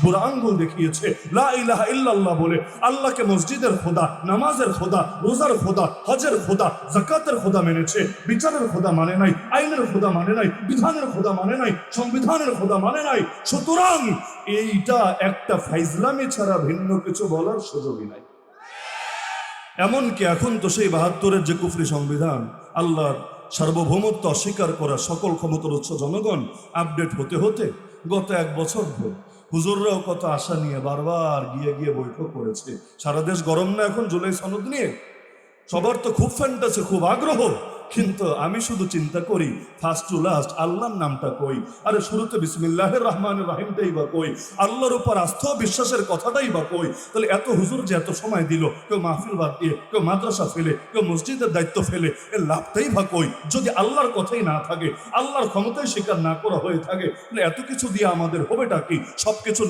বুড়া আঙ্গুল দেখিয়েছে। লা ইলাহা ইল্লাল্লাহ বলে আল্লাহকে মসজিদের খোদা, নামাজের খোদা, রোজার খোদা, হজের খোদা, যাকাতের খোদা মেনেছে, বিচারের খোদা মানে নাই, আইনের খোদা মানে নাই, বিধানের খোদা মানে নাই, সংবিধানের খোদা মানে নাই। সুতরাং এইটা একটা ফাইজলামি ছাড়া ভিন্ন কিছু বলার সুযোগই নাই। এমনকি এখন তো সেই ৭২-এর যে কুফরি সংবিধান, আল্লাহর সার্বভৌমত্ব অস্বীকার করা সকল ক্ষমতার উৎস জনগণ, আপডেট হতে হতে গত ১ বছর ধরে হুজুররাও কত আশা নিয়ে বারবার গিয়ে গিয়ে বৈঠক করেছে। সারা দেশ গরম না এখন জুলাই সনদ নিয়ে? সবার তো খুব ফ্যান্টাসি, খুব আগ্রহ, কিন্তু আমি শুধু চিন্তা করি ফার্স্ট টু লাস্ট আল্লাহর নামটা কই। আরে শুরুতে বিসমিল্লাহির রহমানির রহিমটাই বা কই, আল্লাহর উপর আস্থা বিশ্বাসের কথাটাই বা কই। তাহলে এত হুজুর যে এত সময় দিল, কেউ মাহফিল বাদ দিয়ে, কেউ মাদ্রাসা ফেলে, কেউ মসজিদের দায়িত্ব ফেলে, এর লাভটাই বা কই? যদি আল্লাহর কথাই না থাকে, আল্লাহর ক্ষমতাই স্বীকার না করা হয়ে থাকে, তাহলে এত কিছু দিয়ে আমাদের হবেটা কি? সবকিছু